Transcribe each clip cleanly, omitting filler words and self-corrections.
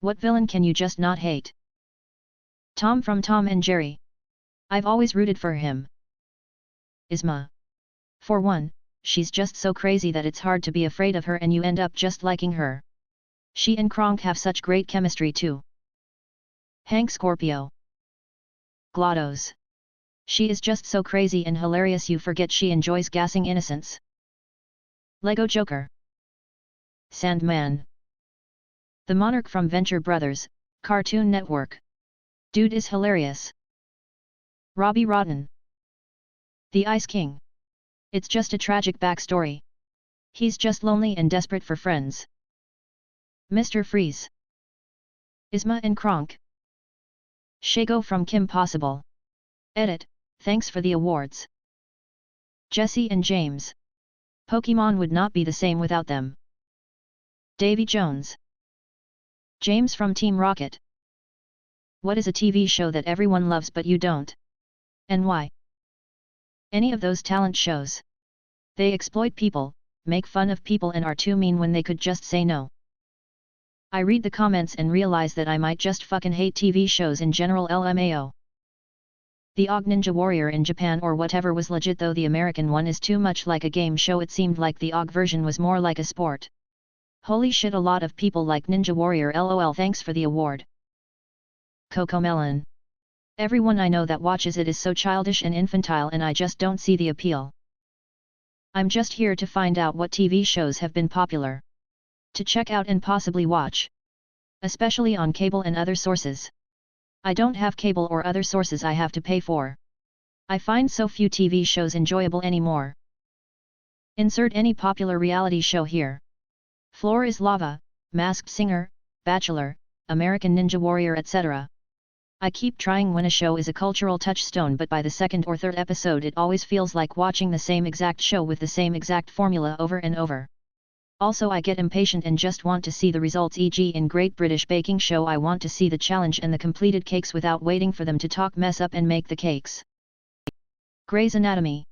What villain can you just not hate? Tom from Tom and Jerry. I've always rooted for him. Isma. For one, she's just so crazy that it's hard to be afraid of her and you end up just liking her. She and Kronk have such great chemistry too. Hank Scorpio. GLaDOS. She is just so crazy and hilarious you forget she enjoys gassing innocents. Lego Joker. Sandman. The Monarch from Venture Brothers, Cartoon Network. Dude is hilarious. Robbie Rotten. The Ice King. It's just a tragic backstory. He's just lonely and desperate for friends. Mr. Freeze. Isma and Kronk. Shago from Kim Possible. Edit, thanks for the awards. Jesse and James. Pokemon would not be the same without them. Davy Jones. James from Team Rocket. What is a TV show that everyone loves but you don't? And why? Any of those talent shows. They exploit people, make fun of people and are too mean when they could just say no. I read the comments and realize that I might just fucking hate TV shows in general LMAO. The OG Ninja Warrior in Japan or whatever was legit though the American one is too much like a game show. It seemed like the OG version was more like a sport. Holy shit, a lot of people like Ninja Warrior LOL, thanks for the award. Cocomelon. Everyone I know that watches it is so childish and infantile and I just don't see the appeal. I'm just here to find out what TV shows have been popular. To check out and possibly watch. Especially on cable and other sources. I don't have cable or other sources I have to pay for. I find so few TV shows enjoyable anymore. Insert any popular reality show here. Floor is Lava, Masked Singer, Bachelor, American Ninja Warrior, etc. I keep trying when a show is a cultural touchstone, but by the second or third episode it always feels like watching the same exact show with the same exact formula over and over. Also I get impatient and just want to see the results, e.g. in Great British Baking Show I want to see the challenge and the completed cakes without waiting for them to talk mess up and make the cakes. Grey's Anatomy.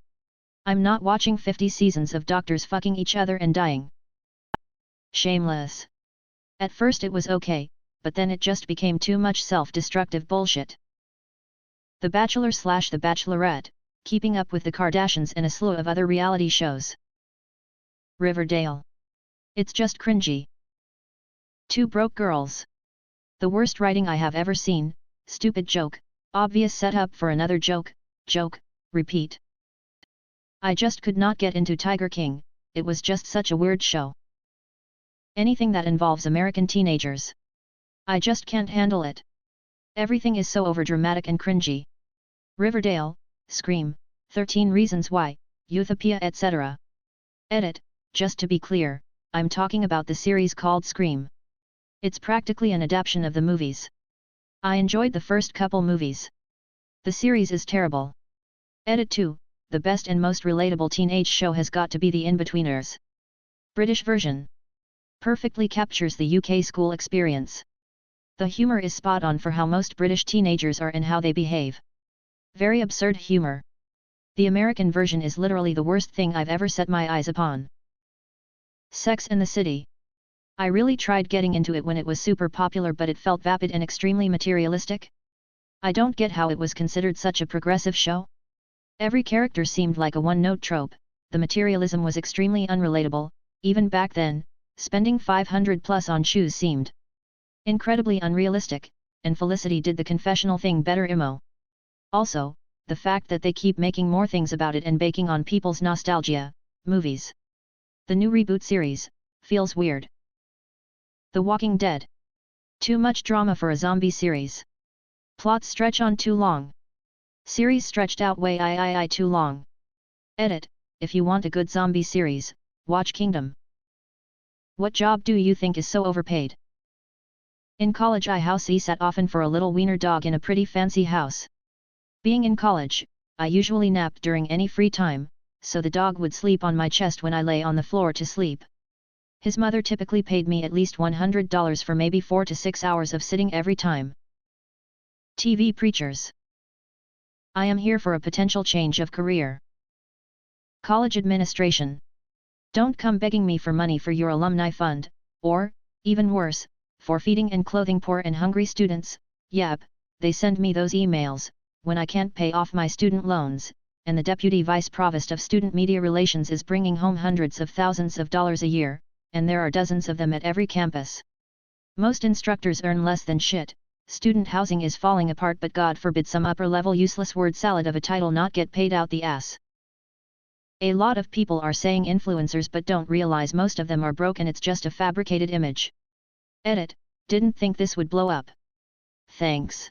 I'm not watching 50 seasons of doctors fucking each other and dying. Shameless. At first it was okay, but then it just became too much self-destructive bullshit. The Bachelor / The Bachelorette, Keeping Up with the Kardashians and a slew of other reality shows. Riverdale. It's just cringy. Two Broke Girls. The worst writing I have ever seen, stupid joke, obvious setup for another joke, repeat. I just could not get into Tiger King, it was just such a weird show. Anything that involves American teenagers. I just can't handle it. Everything is so overdramatic and cringy. Riverdale, Scream, 13 Reasons Why, Youthopia, etc. Edit, just to be clear, I'm talking about the series called Scream. It's practically an adaptation of the movies. I enjoyed the first couple movies. The series is terrible. Edit 2, the best and most relatable teenage show has got to be The Inbetweeners. British version. Perfectly captures the UK school experience. The humor is spot on for how most British teenagers are and how they behave. Very absurd humor. The American version is literally the worst thing I've ever set my eyes upon. Sex and the City. I really tried getting into it when it was super popular, but it felt vapid and extremely materialistic. I don't get how it was considered such a progressive show. Every character seemed like a one-note trope, the materialism was extremely unrelatable, even back then, spending $500+ on shoes seemed incredibly unrealistic, and Felicity did the confessional thing better emo. Also, the fact that they keep making more things about it and baking on people's nostalgia, movies. The new reboot series, feels weird. The Walking Dead. Too much drama for a zombie series. Plots stretch on too long. Series stretched out way too long. Edit, if you want a good zombie series, watch Kingdom. What job do you think is so overpaid? In college I house-sat often for a little wiener dog in a pretty fancy house. Being in college, I usually napped during any free time, so the dog would sleep on my chest when I lay on the floor to sleep. His mother typically paid me at least $100 for maybe 4 to 6 hours of sitting every time. TV Preachers. I am here for a potential change of career. College administration. Don't come begging me for money for your alumni fund, or, even worse, for feeding and clothing poor and hungry students. Yep, they send me those emails, when I can't pay off my student loans, and the Deputy Vice Provost of Student Media Relations is bringing home hundreds of thousands of dollars a year, and there are dozens of them at every campus. Most instructors earn less than shit, student housing is falling apart, but God forbid some upper-level useless word salad of a title not get paid out the ass. A lot of people are saying influencers but don't realize most of them are broke and it's just a fabricated image. Edit, didn't think this would blow up. Thanks.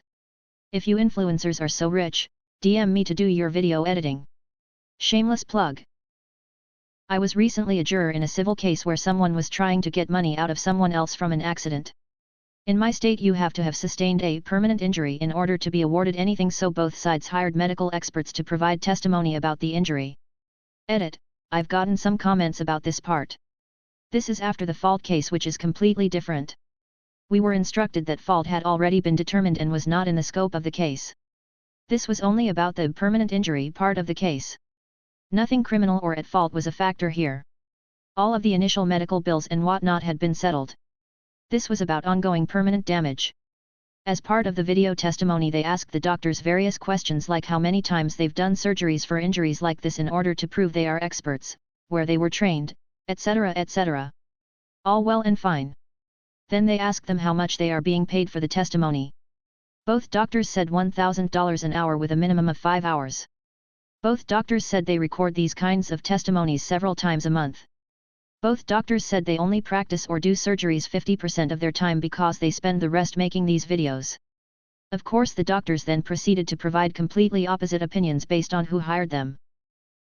If you influencers are so rich, DM me to do your video editing. Shameless plug. I was recently a juror in a civil case where someone was trying to get money out of someone else from an accident. In my state you have to have sustained a permanent injury in order to be awarded anything, so both sides hired medical experts to provide testimony about the injury. Edit, I've gotten some comments about this part. This is after the fault case, which is completely different. We were instructed that fault had already been determined and was not in the scope of the case. This was only about the permanent injury part of the case. Nothing criminal or at fault was a factor here. All of the initial medical bills and whatnot had been settled. This was about ongoing permanent damage. As part of the video testimony they asked the doctors various questions like how many times they've done surgeries for injuries like this in order to prove they are experts, where they were trained, etc. etc. All well and fine. Then they asked them how much they are being paid for the testimony. Both doctors said $1,000 an hour with a minimum of 5 hours. Both doctors said they record these kinds of testimonies several times a month. Both doctors said they only practice or do surgeries 50% of their time because they spend the rest making these videos. Of course, the doctors then proceeded to provide completely opposite opinions based on who hired them.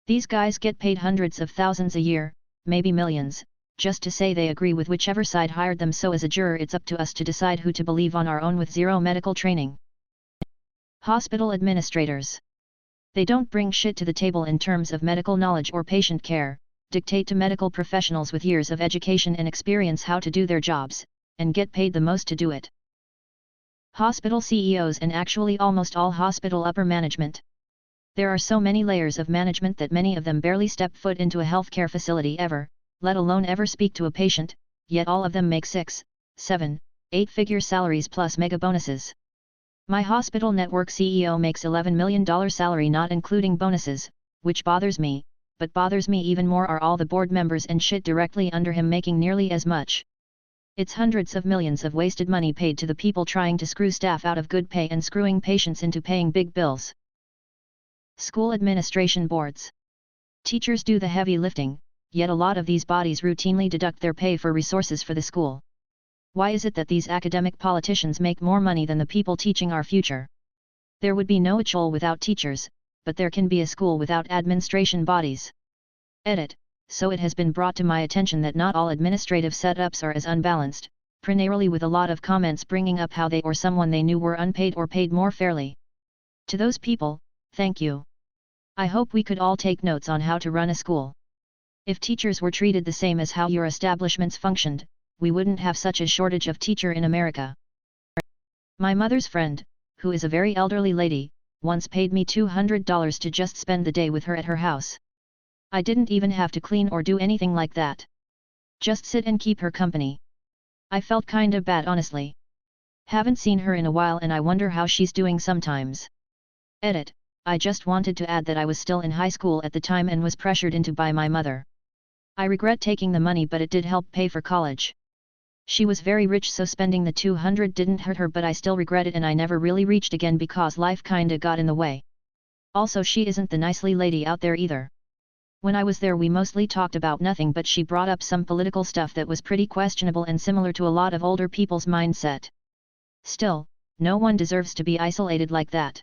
These guys get paid hundreds of thousands a year, maybe millions, just to say they agree with whichever side hired them, so as a juror it's up to us to decide who to believe on our own with zero medical training. Hospital administrators. They don't bring shit to the table in terms of medical knowledge or patient care, dictate to medical professionals with years of education and experience how to do their jobs, and get paid the most to do it. Hospital CEOs and actually almost all hospital upper management. There are so many layers of management that many of them barely step foot into a healthcare facility ever, let alone ever speak to a patient, yet all of them make 6, 7, 8-figure salaries plus mega bonuses. My hospital network CEO makes $11 million salary not including bonuses, which bothers me, but bothers me even more are all the board members and shit directly under him making nearly as much. It's hundreds of millions of wasted money paid to the people trying to screw staff out of good pay and screwing patients into paying big bills. School administration boards. Teachers do the heavy lifting, yet a lot of these bodies routinely deduct their pay for resources for the school. Why is it that these academic politicians make more money than the people teaching our future? There would be no school without teachers, but there can be a school without administration bodies. Edit, so it has been brought to my attention that not all administrative setups are as unbalanced, primarily with a lot of comments bringing up how they or someone they knew were unpaid or paid more fairly. To those people, thank you. I hope we could all take notes on how to run a school. If teachers were treated the same as how your establishments functioned, we wouldn't have such a shortage of teacher in America. My mother's friend, who is a very elderly lady, once paid me $200 to just spend the day with her at her house. I didn't even have to clean or do anything like that. Just sit and keep her company. I felt kinda bad honestly. Haven't seen her in a while and I wonder how she's doing sometimes. Edit, I just wanted to add that I was still in high school at the time and was pressured into by my mother. I regret taking the money, but it did help pay for college. She was very rich, so spending the $200 didn't hurt her, but I still regret it and I never really reached again because life kinda got in the way. Also, she isn't the nicely lady out there either. When I was there we mostly talked about nothing, but she brought up some political stuff that was pretty questionable and similar to a lot of older people's mindset. Still, no one deserves to be isolated like that.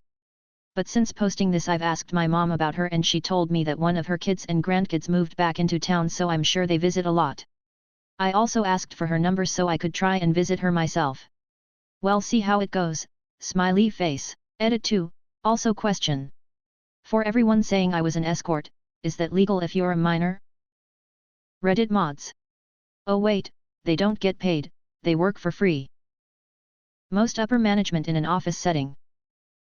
But since posting this I've asked my mom about her and she told me that one of her kids and grandkids moved back into town, so I'm sure they visit a lot. I also asked for her number so I could try and visit her myself. Well, see how it goes, smiley face. Edit 2, also question. For everyone saying I was an escort, is that legal if you're a minor? Reddit mods. Oh wait, they don't get paid, they work for free. Most upper management in an office setting.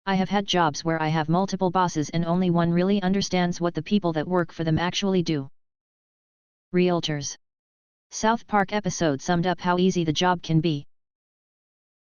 I have had jobs where I have multiple bosses and only one really understands what the people that work for them actually do. Realtors. South Park episode summed up how easy the job can be.